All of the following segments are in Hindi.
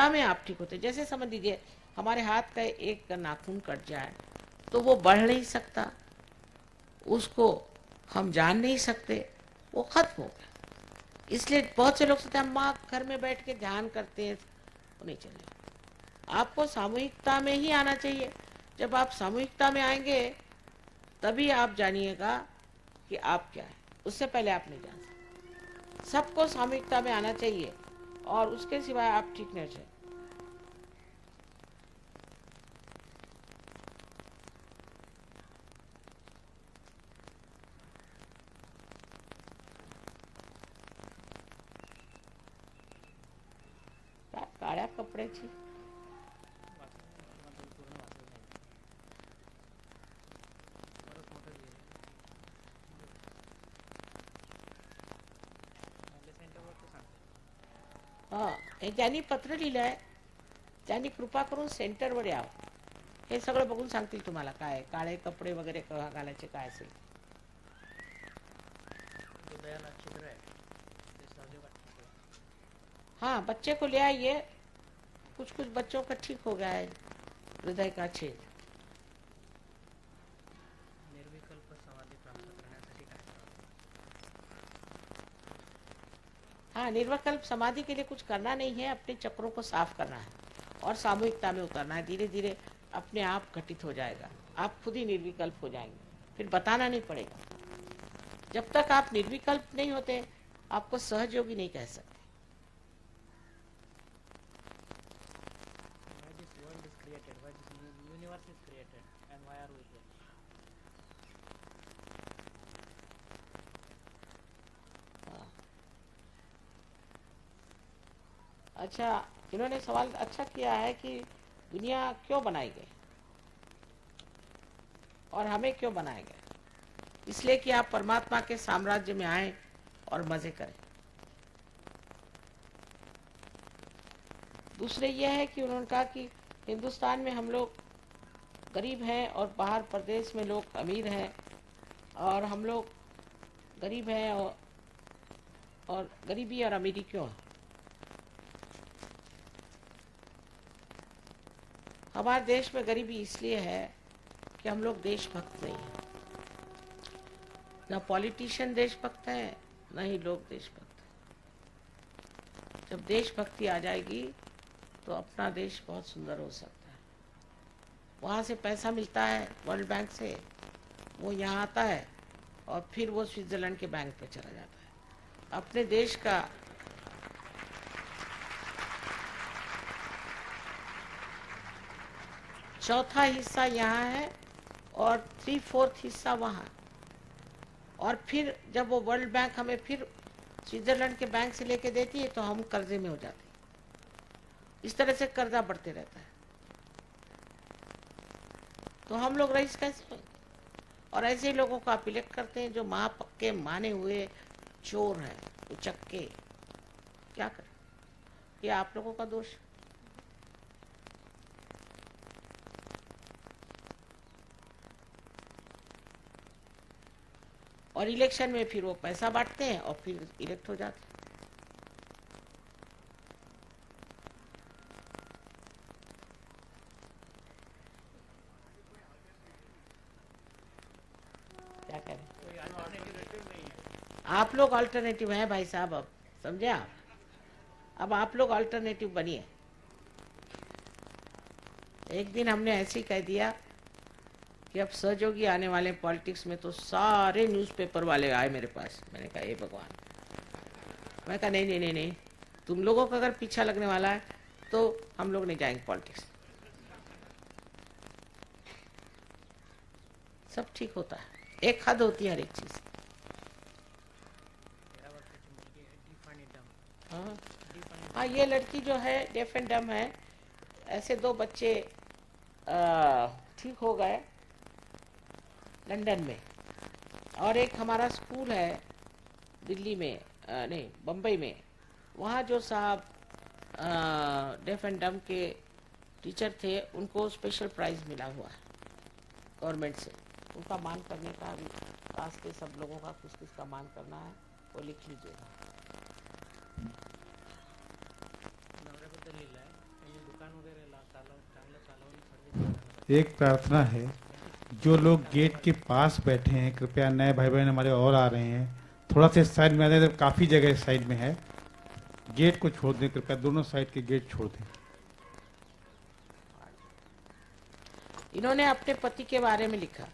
सामूहिकता में आप ठीक होते। जैसे समझ लीजिए हमारे हाथ का एक नाखून कट जाए तो वो बढ़ नहीं सकता, उसको हम जान नहीं सकते, वो खत्म हो गया। इसलिए बहुत से लोग सोचते हैं हम माँ घर में बैठ के ध्यान करते हैं, वो नहीं चलेगा। आपको सामूहिकता में ही आना चाहिए। जब आप सामूहिकता में आएंगे तभी आप जानिएगा कि आप क्या है, उससे पहले आप नहीं जान सकते। सबको सामूहिकता में आना चाहिए और उसके सिवाय आप ठीक नहीं चाहिए। काळ्या कपड्याची हा, ज्यांनी पत्र लिहिलंय त्यांनी कृपा करून सेंटरवर यावं. हे सगळं बघून सांगतील तुम्हाला काय काळे कपडे वगैरे घालायचे काय असेल. हाँ, बच्चे को ले आइए. कुछ कुछ बच्चों का ठीक हो गया है हृदय का छेद. निर्विकल्प समाधी प्राप्त करण्यासाठी काय करावे? हाँ, निर्विकल्प समाधि के लिए कुछ करना नहीं है, अपने चक्रों को साफ करना है और सामूहिकता में उतरना है. धीरे धीरे अपने आप घटित हो जाएगा, आप खुद ही निर्विकल्प हो जाएंगे, फिर बताना नहीं पड़ेगा. जब तक आप निर्विकल्प नहीं होते आपको सहयोगी नहीं कह सकते. Why this world is created? Why this universe is created? And why are we here? अच्छा, इन्होंने सवाल अच्छा किया है कि दुनिया क्यों बनाई गई और हमें क्यों बनाया गया. इसलिए कि आप परमात्मा के साम्राज्य में आए और मजे करें. दूसरे यह है कि उन्होंने कहा कि हिंदुस्तान में हम लोग गरीब हैं और बाहर प्रदेश में लोग अमीर हैं और हम लोग गरीब हैं और गरीबी और अमीरी क्यों है. हमारे देश में गरीबी इसलिए है कि हम लोग देशभक्त नहीं हैं. न पॉलिटिशियन देशभक्त हैं न ही लोग देशभक्त हैं. जब देशभक्ति आ जाएगी तो अपना देश बहुत सुंदर हो सकता है. वहाँ से पैसा मिलता है वर्ल्ड बैंक से, वो यहाँ आता है और फिर वो स्विट्जरलैंड के बैंक पे चला जाता है. अपने देश का चौथा हिस्सा यहाँ है और 3/4 हिस्सा वहाँ. और फिर जब वो वर्ल्ड बैंक हमें फिर स्विट्जरलैंड के बैंक से लेके देती है तो हम कर्जे में हो जाते हैं. इस तरह से कर्जा बढ़ते रहता है. तो हम लोग रईस कैसे होंगे. और ऐसे लोगों को आप इलेक्ट करते हैं जो माँ पक्के माने हुए चोर हैं, उचक्के. क्या करें, ये आप लोगों का दोष. और इलेक्शन में फिर वो पैसा बांटते हैं और फिर इलेक्ट हो जाते हैं. क्या करें, कोई अल्टरनेटिव नहीं है. आप लोग अल्टरनेटिव हैं भाई साहब. अब समझे आप, अब आप लोग अल्टरनेटिव बनिए. एक दिन हमने ऐसे ही कह दिया कि अब सहयोगी आने वाले पॉलिटिक्स में तो सारे न्यूज़पेपर वाले आए मेरे पास. मैंने कहा हे भगवान. मैं कहा नहीं नहीं नहीं नहीं, तुम लोगों का अगर पीछा लगने वाला है तो हम लोग नहीं जाएंगे पॉलिटिक्स. सब ठीक होता है, एक हद होती है हर एक चीज़. 13 वर्षाची मुलगी आहे, डीफ आणि डम. हाँ डीफ आणि हाँ, ये लड़की जो है डेफ एंड डम है. ऐसे 2 बच्चे ठीक हो गए लंदन में. और एक हमारा स्कूल है दिल्ली में, नहीं बम्बई में. वहाँ जो साहब डेफ एंड डम के टीचर थे उनको स्पेशल प्राइज मिला हुआ है गवर्नमेंट से. उनका मान करने का भी वास्ते सब लोगों का कुछ किसका मान करना है वो लिख लीजिएगा. नवऱ्याबद्दल लिहिलं आहे. चांगलं चालवून सर्विस करायला पाहिजे. एक प्रार्थना है, जो लोग गेट के पास बैठे हैं कृपया, नए भाई बहन हमारे और आ रहे हैं, थोड़ा सा साइड में आ जाए, काफ़ी जगह साइड में है, गेट को छोड़ दें कृपया, दोनों साइड के गेट छोड़ दें. इन्होंने अपने पति के बारे में लिखा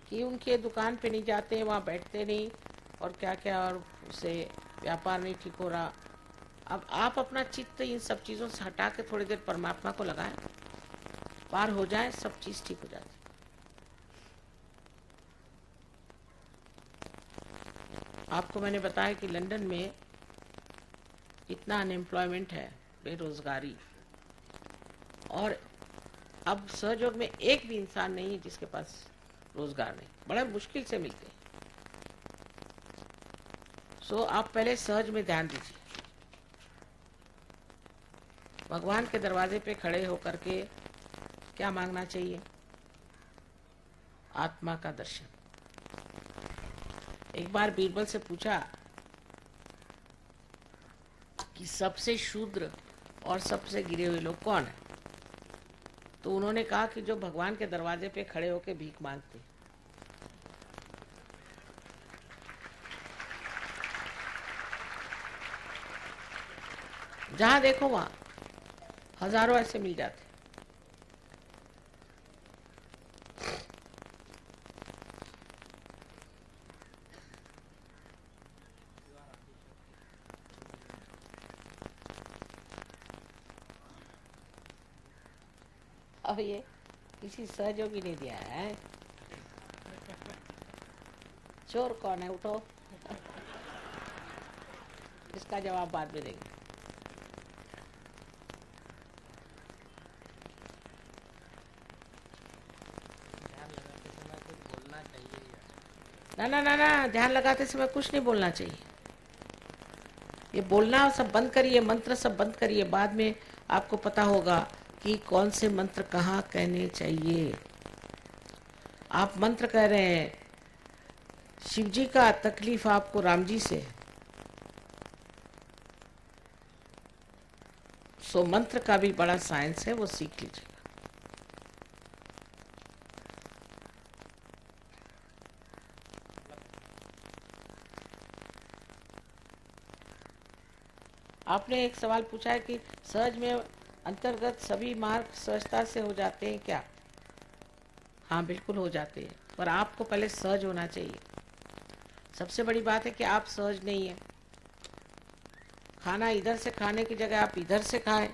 कि उनके दुकान पे नहीं जाते, वहाँ बैठते नहीं, और क्या क्या, और उसे व्यापार नहीं ठीक हो रहा. अब आप अपना चित्त इन सब चीज़ों से हटा के थोड़ी देर परमात्मा को लगाएं, पार हो जाए, सब चीज़ ठीक हो जाती. आपको मैंने बताया कि लंदन में इतना अनएम्प्लॉयमेंट है, बेरोजगारी, और अब सहयोग में एक भी इंसान नहीं है जिसके पास रोजगार नहीं, बड़ा मुश्किल से मिलते हैं. सो आप पहले सहज में ध्यान दीजिए, भगवान के दरवाजे पे खड़े होकर के क्या मांगना चाहिए? आत्मा का दर्शन. एक बार बीरबल से पूछा कि सबसे शूद्र और सबसे गिरे हुए लोग कौन है, तो उन्होंने कहा कि जो भगवान के दरवाजे पे खड़े होकर भीख मांगते. जहां देखो वहां हजारों ऐसे मिल जाते. अब ये किसी सहयोगी ने दिया है. चोर कौन है? उठो. इसका जवाब बाद में देंगे. ध्यान लगाते समय कुछ बोलना चाहिए या ना ना ना ना, ध्यान लगाते समय कुछ नहीं बोलना चाहिए. ये बोलना सब बंद करिए, मंत्र सब बंद करिए. बाद में आपको पता होगा कि कौन से मंत्र कहाँ कहने चाहिए. आप मंत्र कह रहे हैं, शिव जी का तकलीफ आपको राम जी से, सो मंत्र का भी बड़ा साइंस है, वो सीख लीजिए. आपने एक सवाल पूछा है कि सहज में अंतर्गत सभी मार्ग सहजता से हो जाते हैं क्या? हाँ, बिल्कुल हो जाते हैं, पर आपको पहले सहज होना चाहिए. सबसे बड़ी बात है कि आप सहज नहीं है. खाना इधर से खाने की जगह आप इधर से खाएं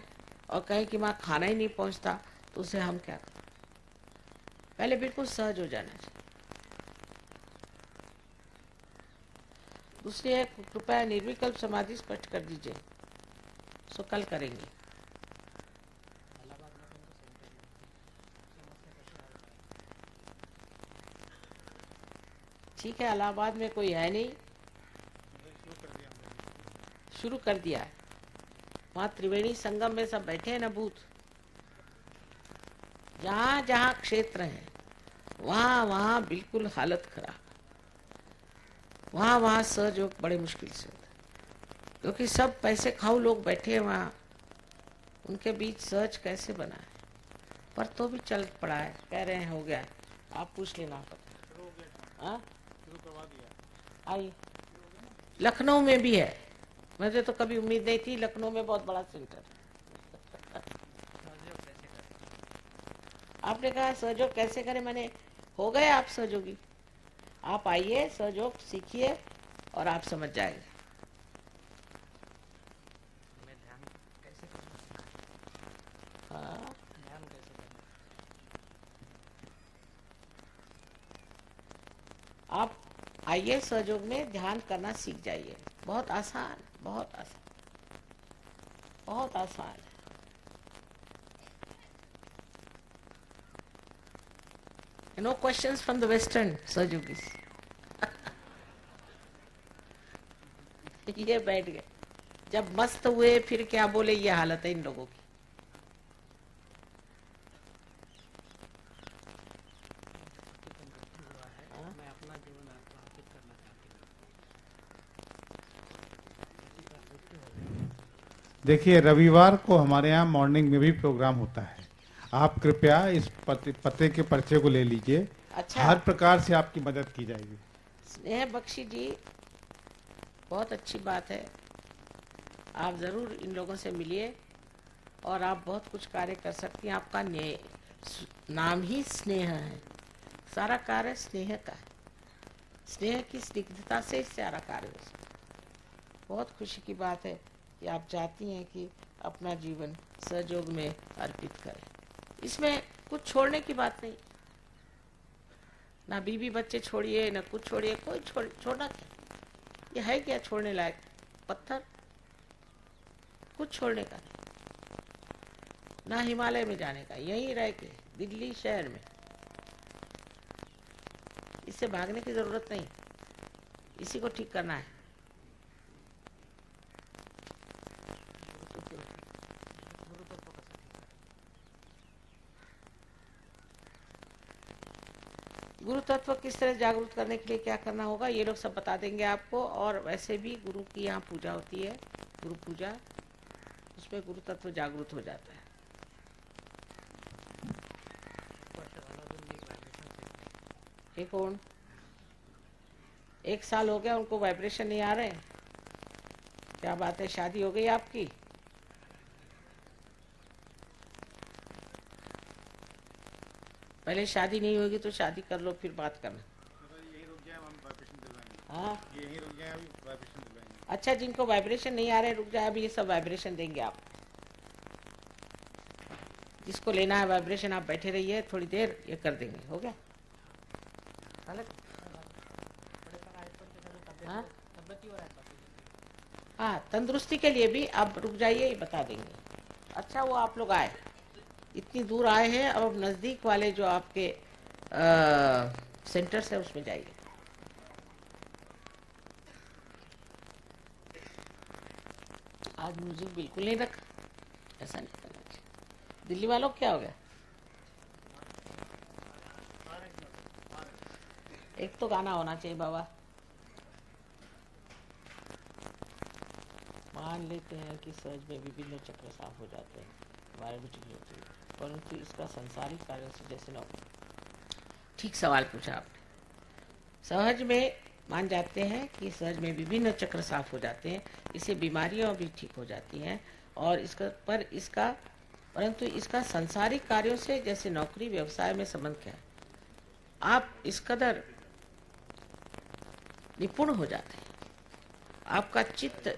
और कहें कि माँ खाना ही नहीं पहुंचता, तो उसे हम क्या करें? पहले बिल्कुल सहज हो जाना चाहिए. दूसरी है, कृपया निर्विकल्प समाधि स्पष्ट कर दीजिए. सो कल करेंगे. इलाहाबाद में तुमको सेंटर समस्या कैसे हल करें? ठीक है, इलाहाबाद में कोई है नहीं, शुरू कर दिया है. वहाँ त्रिवेणी संगम में सब बैठे हैं ना भूत. जहाँ जहाँ क्षेत्र है वहाँ वहाँ बिल्कुल हालत खराब. वहाँ वहाँ सहयोग बड़े मुश्किल से होता है, क्योंकि सब पैसे खाऊ लोग बैठे हैं वहाँ. उनके बीच सहज कैसे बना है? पर तो भी चल पड़ा है, कह रहे हैं हो गया है. आप पूछ लेना पता. हाँ, आइए. लखनऊ में भी है. मुझे तो कभी उम्मीद नहीं थी, लखनऊ में बहुत बड़ा सेंटर. सहयोग कैसे करें? आपने कहा सहयोग कैसे करें, मैंने हो गए आप सहयोगी. आप आइए, सहयोग सीखिए और आप समझ जाएंगे. मैं ध्यान कैसे करूँ? हाँ, ध्यान कैसे करूँ? आप आइए, सहयोग में ध्यान करना सीख जाइए. बहुत आसान, बहुत आसान, बहुत आसान है. No questions from the Western सहयोगी. ये बैठ गए, जब मस्त हुए फिर क्या बोले, ये हालत है इन लोगों की. पति का मृत्यु हुआ है, मैं अपना जीवन आपको अर्पित करना चाहती हूँ. पति का मृत्यु हो गया. देखिए, रविवार को हमारे यहाँ मॉर्निंग में भी प्रोग्राम होता है. आप कृपया इस पते के पर्चे को ले लीजिए। अच्छा। हर प्रकार से आपकी मदद की जाएगी। स्नेह बख्शी जी, बहुत अच्छी बात है, आप ज़रूर इन लोगों से मिलिए और आप बहुत कुछ कार्य कर सकती हैं। आपका नाम ही स्नेह है, सारा कार्य स्नेह का है, स्नेह की स्निग्धता से सारा कार्य हो सकता है। बहुत खुशी की बात है कि आप चाहती हैं कि अपना जीवन सहयोग में अर्पित करें। इसमें कुछ छोड़ने की बात नहीं, ना बीवी बच्चे छोड़िए, ना कुछ छोड़िए, कोई छोड़ना क्या, ये है क्या छोड़ने लायक? पत्थर, कुछ छोड़ने का नहीं, ना हिमालय में जाने का, यहीं रह के दिल्ली शहर में, इससे भागने की जरूरत नहीं, इसी को ठीक करना है। गुरु तत्व किस तरह जागरूक करने के लिए क्या करना होगा, ये लोग सब बता देंगे आपको। और वैसे भी गुरु की यहाँ पूजा होती है, गुरु पूजा, उसमें गुरु तत्व जागरूक हो जाता है। ये कौन? 1 साल हो गया उनको वाइब्रेशन नहीं आ रहे हैं, क्या बात है? शादी हो गई आपकी? पहले शादी नहीं होगी तो शादी कर लो, फिर बात करना। यही रुक जाए, हम वाइब्रेशन दिलवाएंगे। हाँ, यही रुक जाए, अभी वाइब्रेशन दिलवाएंगे। अच्छा, जिनको वाइब्रेशन नहीं आ रहे रुक जाए, अभी ये सब वाइब्रेशन देंगे आप। जिसको लेना है वाइब्रेशन आप बैठे रहिए, थोड़ी देर ये कर देंगे। हो गया? हाँ? हाँ, तंदुरुस्ती के लिए भी आप रुक जाइए, ये बता देंगे। अच्छा, वो आप लोग आए, इतनी दूर आए हैं, अब नज़दीक वाले जो आपके सेंटर्स है उसमें जाइए। आज म्यूजिक बिल्कुल नहीं रखा, ऐसा नहीं करना चाहिए। दिल्ली वालों को क्या हो गया? एक तो गाना होना चाहिए बाबा। मान लेते हैं कि सहज में विभिन्न चक्र साफ हो जाते हैं, हमारे रुचि होती है, परंतु इसका संसारिक कार्यों से जैसे न। ठीक सवाल पूछा आपने। सहज में मान जाते हैं कि सहज में विभिन्न चक्र साफ हो जाते हैं, इससे बीमारियां भी ठीक हो जाती हैं, और परंतु इसका संसारिक कार्यों से जैसे नौकरी व्यवसाय में संबंध क्या है? आप इस कदर निपुण हो जाते हैं, आपका चित्त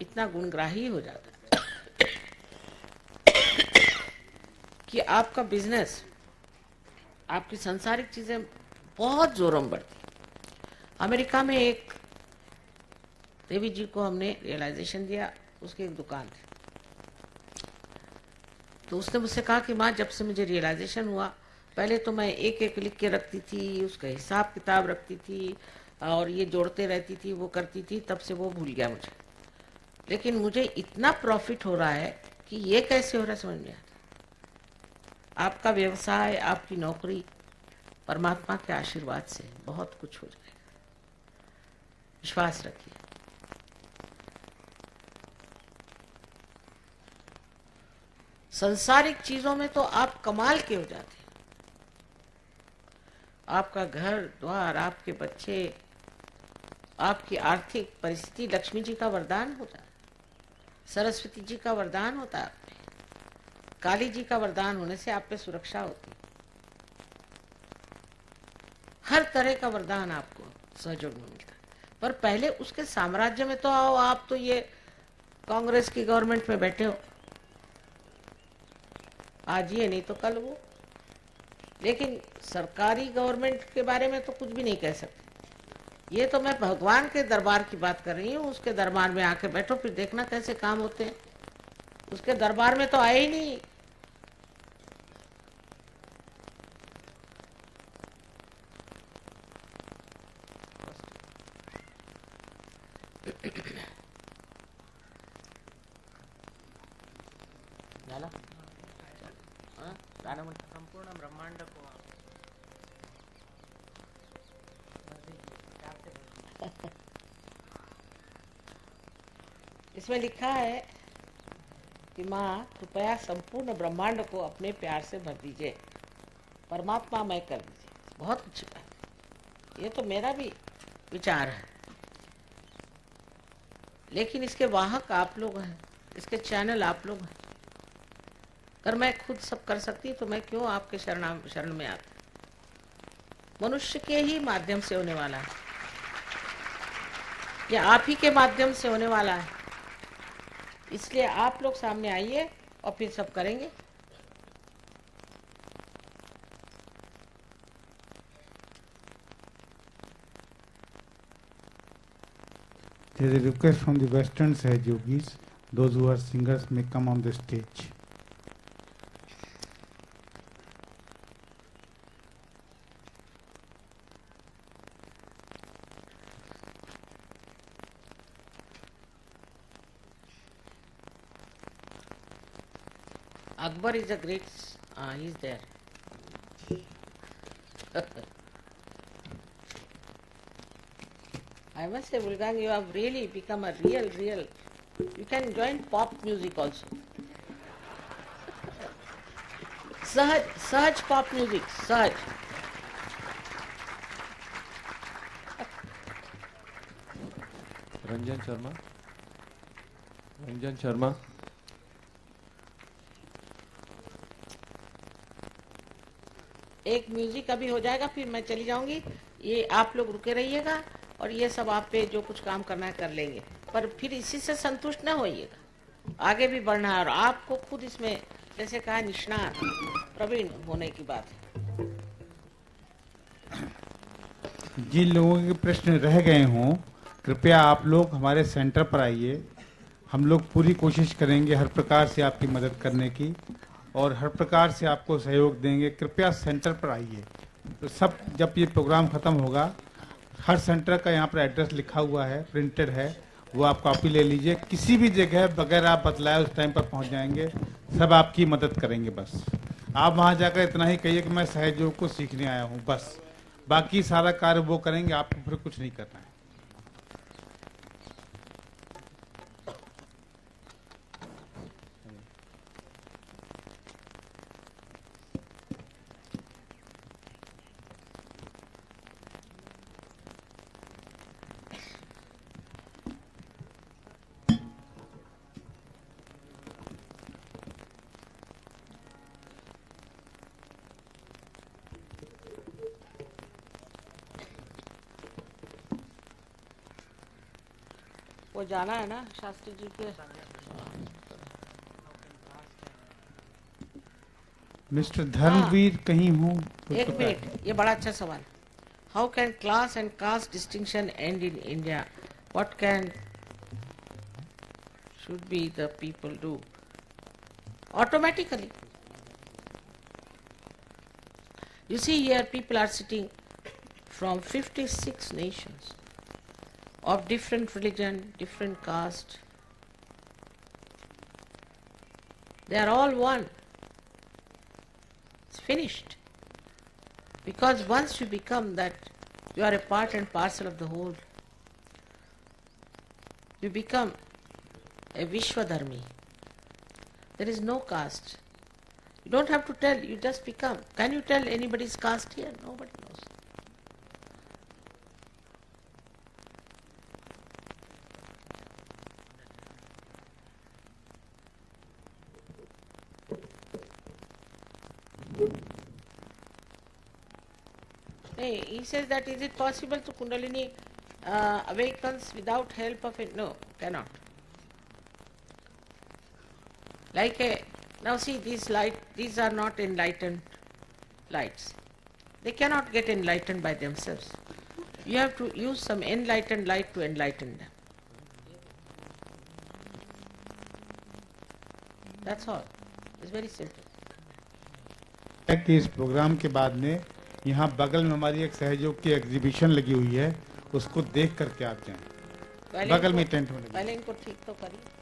इतना गुणग्राही हो जाता है कि आपका बिजनेस, आपकी सांसारिक चीजें बहुत जोरों बढ़ती। अमेरिका में एक देवी जी को हमने रियलाइजेशन दिया, उसकी एक दुकान थी, तो उसने मुझसे कहा कि माँ, जब से मुझे रियलाइजेशन हुआ, पहले तो मैं एक एक लिख के रखती थी, उसका हिसाब किताब रखती थी और ये जोड़ते रहती थी, वो करती थी, तब से वो भूल गया मुझे। लेकिन मुझे इतना प्रॉफिट हो रहा है कि ये कैसे हो रहा है समझ में आता। आपका व्यवसाय, आपकी नौकरी परमात्मा के आशीर्वाद से बहुत कुछ हो जाएगा, विश्वास रखिए। संसारिक चीजों में तो आप कमाल के हो जाते हैं। आपका घर द्वार, आपके बच्चे, आपकी आर्थिक परिस्थिति लक्ष्मी जी का वरदान होता है, सरस्वती जी का वरदान होता है, आप पे काली जी का वरदान होने से आप पे सुरक्षा होती है। हर तरह का वरदान आपको सहयोग में मिलता है। पर पहले उसके साम्राज्य में तो आओ, आप तो ये कांग्रेस की गवर्नमेंट में बैठे हो, आज ये नहीं तो कल वो। लेकिन सरकारी गवर्नमेंट के बारे में तो कुछ भी नहीं कह सकते। ये तो मैं भगवान के दरबार की बात कर रही हूँ, उसके दरबार में आके बैठो, फिर देखना कैसे काम होते हैं। उसके दरबार में तो आए ही नहीं। झाला? हाँ? गाणं म्हणतो. संपूर्ण ब्रह्मांड को आप इसमें लिखा है कि माँ कृपया संपूर्ण ब्रह्मांड को अपने प्यार से भर दीजिए, परमात्मा कर दीजिए। बहुत अच्छी बात, ये तो मेरा भी विचार है, लेकिन इसके वाहक आप लोग हैं, इसके चैनल आप लोग हैं। अगर मैं खुद सब कर सकती तो मैं क्यों आपके शरण में आती। मनुष्य के ही माध्यम से होने वाला है, या आप ही के माध्यम से होने वाला है, इसलिए आप लोग सामने आइए और फिर सब करेंगे। There is a request from the Western Sahaj Yogis, those who are singers may come on the stage. Akbar is a great, he is there. I must say, Wolfgang, you have really become a real. You can join pop music also. Sahaj pop music, Sahaj. Ranjan Sharma. एक म्यूजिक अभी हो जाएगा, फिर मैं चली जाऊंगी। ये आप लोग रुके रहिएगा और ये सब आप पे जो कुछ काम करना है कर लेंगे, पर फिर इसी से संतुष्ट न होइएगा, आगे भी बढ़ना है। और आपको खुद इसमें जैसे कहा निष्णात प्रवीण होने की बात है। जिन लोगों के प्रश्न रह गए हों, कृपया आप लोग हमारे सेंटर पर आइए। हम लोग पूरी कोशिश करेंगे हर प्रकार से आपकी मदद करने की और हर प्रकार से आपको सहयोग देंगे। कृपया सेंटर पर आइए। तो सब जब ये प्रोग्राम खत्म होगा, हर सेंटर का यहाँ पर एड्रेस लिखा हुआ है, प्रिंटेड है, वो आप कॉपी ले लीजिए। किसी भी जगह बगैर आप बतलाए उस टाइम पर पहुँच जाएंगे, सब आपकी मदद करेंगे। बस आप वहाँ जाकर इतना ही कहिए कि मैं सहयोग को सीखने आया हूँ, बस। बाकी सारा कार्य वो करेंगे, आपको फिर कुछ नहीं करना है। वो जाना है ना शास्त्री जी के। मिस्टर धर्मवीर कहीं हो? एक मिनट, ये बड़ा अच्छा सवाल। How can class and caste distinction and in India? What can should be the people do? Automatically. You see, here people are sitting from 56 nations of different religion, different caste. They are all one. It's finished. Because once you become that, you are a part and parcel of the whole. You become a Vishwadharmi. There is no caste. You don't have to tell, you just become. Can you tell anybody's caste here? Nobody knows. Hey, he says that is it possible to Kundalini awakens without help of it? No, cannot. Like now see these these are not enlightened lights. They cannot get enlightened by themselves. You have to use some enlightened light to enlighten them. That's all. It's very simple. कि इस प्रोग्राम के बाद में यहाँ बगल में हमारी एक सहयोग की एग्जीबिशन लगी हुई है, उसको देख करके आप जाएं। बगल में टेंट होने पहले इनको ठीक तो करिए।